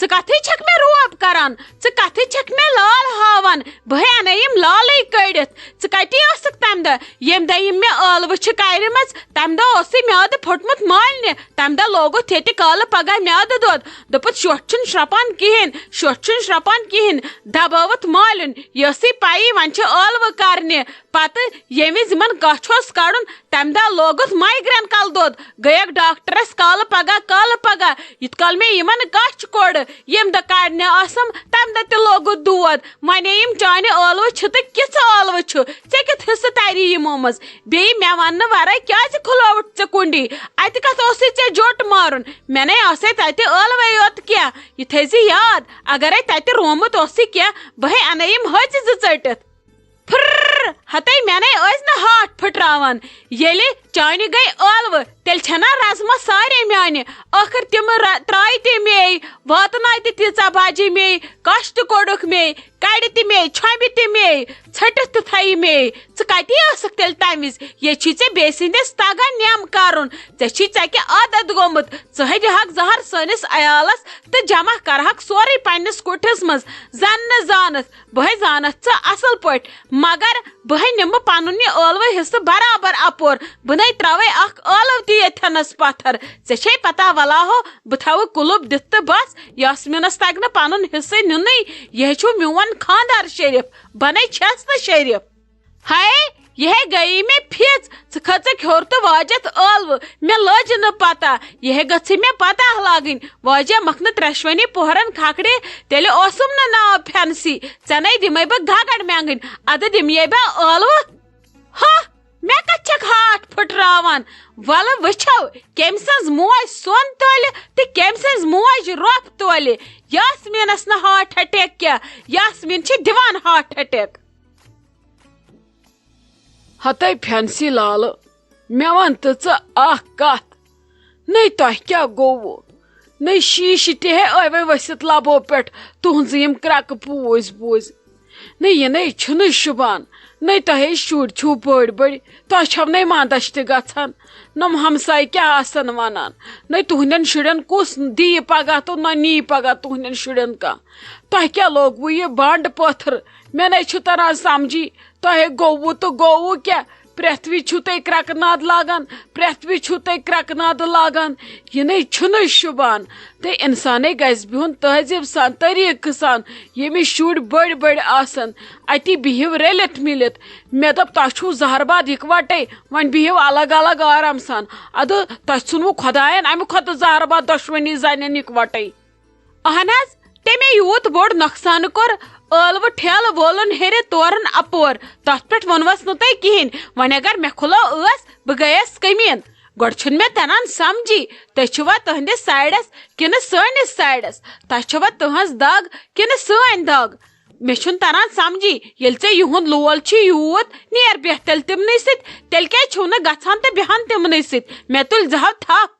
ژٕ کتھے چھکھ مےٚ روب کران ژٕ کتھے چھکھ مےٚ لال ہاوان بہٕ انے یِم لالٕے کٔڑِتھ ژٕ کتے ٲسکھ تمہِ دۄہ ییٚمہِ دۄہ یِم مےٚ ٲلوٕ چھِ کَرِمَژ تمہِ دۄہ اوسُے میادٕ پھوٚٹمُت مالنہِ تمہِ دۄہ لوگُتھ ییٚتہِ کالہٕ پگاہ میادٕ دۄد دوٚپُتھ شوٹھ چھُنہٕ شرٛپان کِہیٖنۍ دبٲوُتھ مالیُن یہِ ٲسٕے پَیی وۄنۍ چھِ ٲلوٕ کرنہِ پتہٕ ییٚمہِ وِزِ یِمن کچھ اوس کڑُن تمہِ دۄہ لوگُتھ مایگرین کلہٕ دود گٔیکھ ڈاکٹرس کالہٕ پگاہ یِتھ کال مےٚ یِمن کچھ کوٚڑ ییٚمہِ دۄہ کڑنہِ آسم تمہِ دۄہ تہِ لوگُتھ دود وۄنۍ یِم چانہِ ٲلوٕ چھِ تہٕ کِژھ ٲلوٕ چھُ ژےٚ کیُتھ حصہٕ تری یِمو منٛز بیٚیہِ مےٚ وننہٕ ورٲے کیازِ کھُلووُتھ ژےٚ کُنڈی اَتہِ کتھ اوسُے ژےٚ جوٚٹ مارُن مےٚ نے آسے تتہِ ٲلوے یوت کینٛہہ یہِ تھٲیزِ یاد اگرے تتہِ رومُت اوسُے کینٛہہ بہے انے یِم ہۄژِ زٕ ژٔٹِتھ ہتے مےٚ نے ٲسۍ نہٕ ہاتھ پھٕٹراوان ییٚلہِ چانہِ گٔے ٲلوٕ تیٚلہِ چھنا رزما سارے میانہِ ٲخر تِم ترٛایہِ تہِ مے واتنایہِ تہِ تیٖژاہ بجہِ مے کش تہِ کوٚڑُکھ مے کڑِ تہِ مے چھۄمبہِ تہِ مے ژھٔٹِتھ تہِ تھایہِ مے ژٕ کتے ٲسکھ تیٚلہِ تمہِ وِزِ ییٚتہِ چھُے ژےٚ بیٚیہِ سٕنٛدِس تگان نٮ۪م کرُن ژےٚ عادت گوٚمُت ژٕ دِہکھ زہر سٲنِس عیالس تہٕ جمع کرہکھ سورُے پننِس کُٹھِس منٛز زن نہٕ زانتھ بہے زانتھ ژٕ اصل پٲٹھۍ مگر بہے نِمہٕ پنُن یہِ ٲلوٕ حصہٕ برابر اپور بہٕ نے تراوے اکھ ٲلو تہِ ییٚتھٮ۪نس پتھر ژےٚ چھے پتہ ولاہو بہٕ تھاوٕ کُلُپ دِتھ تہٕ بس یاسمیٖنس تگہِ نہٕ پنُن حصہٕ نیُنٕے یہِ چھُ میون خاندار شریف بنے چھس نہٕ شریف ہاے یہ گئی مےٚ پھِژ ژٕ کھژٕکھ ہیوٚر تہٕ واجٮ۪تھ ٲلوٕ مےٚ لٔج نہٕ پتہ یہ گٔژھٕے مےٚ پتہ لاگٕنۍ واجہ مکھنہٕ ترٛٮ۪شوٕنی پوہرن کھکھڑِ تیٚلہِ اوسُم نہٕ ناو پھٮ۪نسٕے ژےٚ نے دِمے بہٕ گگڑ مینگٕنۍ ادٕ دِمے بہٕ ٲلوٕ مےٚ کتھ چھکھ ہاتھ پھٕٹراوان ولہٕ وٕچھو کٔمۍ سٕنٛز موج سۄن تولہِ تہٕ کٔمۍ سٕنٛز موج رۄپھ تولہِ یاسمیٖنس نہٕ ہارٹ اٹیک کینٛہہ یاسمیٖن چھِ دِوان ہارٹ اٹیک ہتے فینسی لالہٕ مےٚ ون تہٕ ژٕ اکھ کتھ نے تۄہہِ کیٛاہ گوٚوٕ نے شیٖشہِ تہِ ہے ٲوے ؤسِتھ لبو پٮ۪ٹھ تُہنٛزٕ یِم کرٛکہٕ پوٗزۍ بوٗزۍ نے یِنَے چھُنہٕ شوٗبان نے تۄہے شُرۍ چھُو بٔڑۍ بٔڑۍ تۄہہِ چھو نے منٛدچھ تہِ گژھان نۄم ہمساے کیٛاہ آسن ونان نے تُہنٛدٮ۪ن شُرٮ۪ن کُس دِیہِ پگاہ تہٕ نہ نی پگاہ تُہنٛدٮ۪ن شُرٮ۪ن کانٛہہ تۄہہِ کیٛاہ لوگوٕ یہِ بنٛڈ پٲتھر مےٚ نے چھُ تران سمجھی تۄہے گوٚوٕ تہٕ گوٚوٕ کیٛاہ پرٛٮ۪تھ وِزِ چھُو تُہۍ کرٛٮ۪کہٕ ناد لاگان پرٛٮ۪تھ وِزِ چھُو تُہۍ کرٛٮ۪کہٕ نادٕ لاگان یہِ نے چھُنہٕ شوٗبان تہٕ انسانے گژھِ بِہُن تہذیٖب سان طریٖقہٕ سان ییٚمِس شُرۍ بٔڑۍ بٔڑۍ آسن اتی بِہِو رٔلِتھ مِلِتھ مےٚ دوٚپ تۄہہِ چھُو زہرباد اِکوٹے وۄنۍ بِہِو الگ الگ آرام سان ادٕ تۄہہِ ژھُنوٕ خۄداین امہِ کھۄتہٕ زہرباد دۄشوٕنی زنٮ۪ن اِکوٹے اہن حظ تٔمے یوٗت بوٚڑ نۄقصان کوٚر ٲلوٕ ٹھیلہٕ وولُن ہیٚرِ تورُن اپور تتھ پٮ۪ٹھ ووٚنوس نہٕ تۄہہِ کِہینۍ وۄنۍ اگر مےٚ کھُلٲو ٲس بہٕ گٔیس کٔمیٖن گۄڈٕ چھُنہٕ مےٚ تران سمجھی تُہۍ چھِوا تُہنٛدِس سایڈس کِنہٕ سٲنِس سایڈس تۄہہِ چھوا تُہنٛز دگ کِنہٕ سٲنۍ دگ مےٚ چھُنہٕ تران سمجھی ییٚلہِ ژےٚ یِہُنٛد لول چھُ یوٗت نیر بیٚہہ تیٚلہِ تِمنٕے سۭتۍ تیٚلہِ کیازِ چھِو نہٕ گژھان تہٕ بیٚہان تِمنٕے سۭتۍ مےٚ تُلۍ زہو تھپھ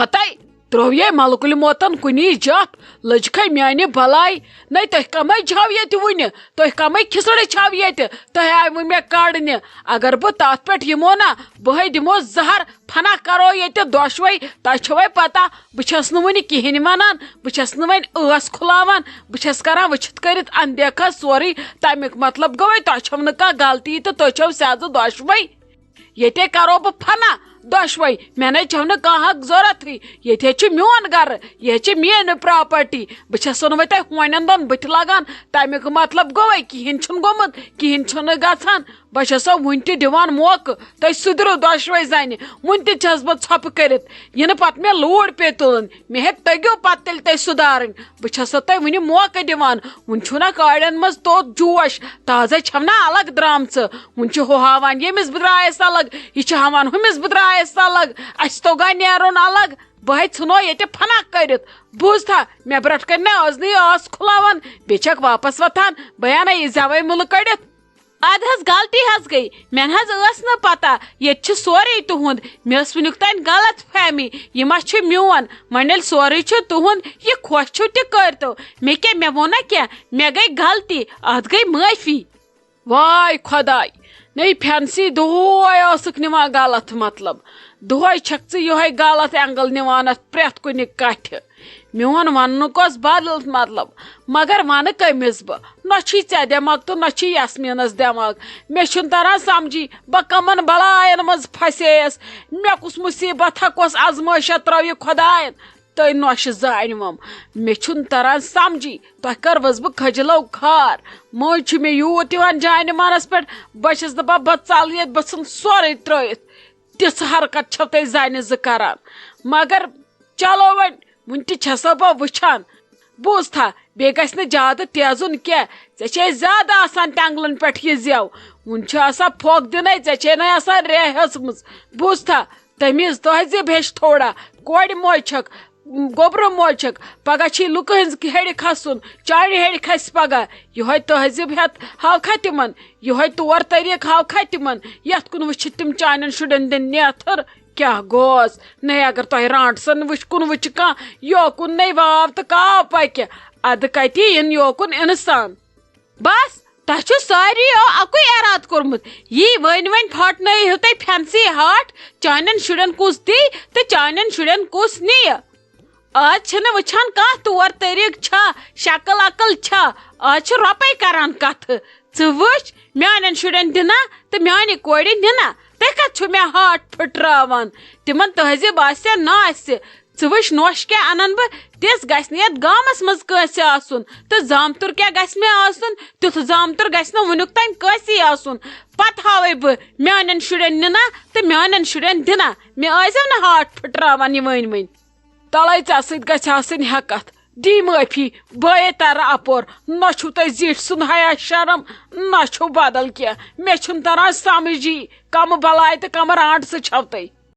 ہتے ترٛووے ملکُلہِ موتن کُنی جپھ لٔجکھے میانہِ بلاے نے تُہۍ کمے چھو ییٚتہِ وُنہِ تُہۍ کمے کھِسڑٕ چھو ییٚتہِ تۄہہِ آیوٕ مےٚ کڑنہِ اگر بہٕ تتھ پٮ۪ٹھ یِمو نا بہے دِمو زہر فنا کرو ییٚتہِ دۄشوے تۄہہِ چھوے پتہ بہٕ چھس نہٕ وُنہِ کِہینۍ ونان بہٕ چھس نہٕ وۄنۍ ٲس کھُلاوان بہٕ چھس کران وٕچھِتھ کٔرِتھ اندیکھا سورُے تمیُک مطلب گوٚوے تۄہہِ چھو نہٕ کانٛہہ غلطی تہٕ تُہۍ چھو سیزٕ دۄشوے ییٚتے کرو بہٕ فنا دۄشوے مےٚ نے چھو نہٕ کانٛہہ حق ضروٗرتھٕے ییٚتہِ چھُ میون گرٕ یہِ چھِ میٲنۍ پراپرٹی بہٕ چھسو نہٕ وۄنۍ تۄہہِ ہونٮ۪ن دۄن بٕتھِ لگان تمیُک مطلب گوٚوے کِہینۍ چھُنہٕ گوٚمُت کِہینۍ چھُنہٕ گژھان بہٕ چھسو وُنہِ تہِ دِوان موقعہٕ تُہۍ سُدرِو دۄشوے زنہِ وُنہِ تہِ چھس بہٕ ژھۄپہٕ کٔرِتھ یِنہٕ پتہٕ مےٚ لوٗر پیٚیہِ تُلٕنۍ مےٚ ہیٚکہِ تٔگِو پتہٕ تیٚلہِ تُہۍ سُدھارٕنۍ بہٕ چھسو تۄہہِ وُنہِ موقعہٕ دِوان وُنہِ چھُو نا کاڑٮ۪ن منٛز توٚت جوش تازے چھو نا الگ درامژٕ وُنہِ چھُ ہُہ ہاوان ییٚمِس بہٕ درٛایس الگ یہِ چھِ ہاوان ہُمِس بہٕ درٛایس الگ اسہِ توٚگا نیرُن الگ بہے ژھٕنو ییٚتہِ فنا کٔرِتھ بوٗزتھا مےٚ برونٛٹھ کنہِ نہ ٲسنٕے ٲس کھُلاوان بیٚیہِ چھکھ واپس وۄتھان بہٕ انے یہِ زوے مُلہٕ کٔڑِتھ اد حظ غلطی حظ گٔے مےٚ نہ حظ ٲس نہٕ پتہ ییٚتہِ چھُ سورُے تُہُنٛد مےٚ ٲس وُنیُک تانۍ غلط فہمی یہِ ما چھُ میون وۄنۍ ییٚلہِ سورُے چھُ تُہُنٛد یہِ خۄش چھُو تہِ کٔرۍتو مےٚ کیٛاہ مےٚ ووٚن نا کینٛہہ مےٚ گٔے غلطی اتھ گٔے معٲفی واے خۄداے نے فینسی دۄہے ٲسٕکھ نِوان غلط مطلب دہے چھک ژٕ غلط اینگل نوان اتھ پرٛٮ۪تھ کُنہِ کتھِ میون وننُک اوس بدل مطلب مگر ون کٔمِس بہٕ نہ چھی ژےٚ دٮ۪ماغ تہٕ نہ چھی یاسمیٖنس دٮ۪ماغ مےٚ چھُنہٕ تران سمجھی بہٕ کمن بلاین منٛز پھسییس مےٚ کُس مُصیبت کۄس ازمٲیشا ترٲو خۄداین تُہۍ نۄشہِ زانِوم مےٚ چھُنہٕ تران سمجھی تۄہہِ کٔروٕس بہٕ کھجلو کھار مٔنٛزۍ چھُ مےٚ یوٗت یِوان جانہِ منس پٮ۪ٹھ بہٕ چھس دپان بہٕ ژلہٕ ییٚتہِ بہٕ ژھٕنہٕ سورُے ترٲیِتھ تِژھ حرکت چھو تُہۍ زنہِ زٕ کران مگر چلو وۄنۍ تہِ چھسو بہٕ وٕچھان بوٗزتھا بیٚیہِ گژھِ نہٕ زیادٕ تیزُن کینٛہہ ژےٚ چھے زیادٕ آسان ٹینٛگلن پٮ۪ٹھ یہِ زٮ۪و وُنہِ چھُ آسان پھۄکھ دِنَے ژےٚ چھے نہٕ آسان ریٚح ہیژمٕژ بوٗزتھا تٔمیٖز تہذیٖب ہیٚچھ تھوڑا کورِ موج چھکھ گوٚبرٕ موج چھکھ پگہہ چھی لُکہٕ ہٕنٛز ہیٚرِ کھسُن چانہِ ہیٚرِ کھسہِ پگہہ یِہوے تہذیٖب ہٮ۪تھ ہاوکھا تِمن یِہوے طور طریٖقہٕ ہاوکھا تِمن یتھ کُن وٕچھِتھ تِم چانٮ۪ن شُرٮ۪ن دِن نیتھر کیٛاہ گوس نے اگر تۄہہِ رانٛٹسن کُن وٕچھِ کانٛہہ یوکُن نے واو تہٕ کاو پکہِ ادٕ کتہِ یِن یوکُن اِنسان بس تۄہہِ چھُو ساروِیو اکُے ارادٕ کوٚرمُت یی ؤنۍ پھاٹنٲیِو تُہۍ فینسی ہاٹ چانٮ۪ن شُرٮ۪ن کُس دی تہٕ چانٮ۪ن شُرٮ۪ن کُس نِیہِ آز چھِنہٕ وٕچھان کانٛہہ طور طریٖقہٕ چھا شکل عقل چھا آز چھِ رۄپے کران کتھٕ ژٕ وٕچھ میانٮ۪ن شُرٮ۪ن دِنا تہٕ میانہِ کورِ نِنا تُہۍ کتھ چھُو مےٚ ہاٹ پھٕٹراوان تِمن تہذیٖب آسہِ نہ آسہِ ژٕ وٕچھ نوٚش کیٛاہ انن بہٕ تِژھ گژھِ نہٕ یتھ گامس منٛز کٲنٛسہِ آسُن تہٕ زامتُر کیٛاہ گژھِ مےٚ آسُن تیُتھ زامتُر گژھِ نہٕ وُنیُک تام کٲنٛسی آسُن پتہٕ ہاوے بہٕ میانٮ۪ن شُرٮ۪ن نِنا تہٕ میانٮ۪ن شُرٮ۪ن دِنا مےٚ ٲسۍزیو نہٕ ہاٹ پھٕٹراوان یہِ ؤنۍ تلے ژےٚ سۭتۍ گژھِ آسٕنۍ ہٮ۪کتھ دی معٲفی بٲیے ترٕ اپور نہ چھُو تۄہہِ زِٹھۍ سُنٛد حیا شرم نہ چھُو بدل کینٛہہ مےٚ چھُنہٕ تران سمجھی کمہٕ بلاے تہٕ کمہٕ رانٛٹسہٕ چھو تُہۍ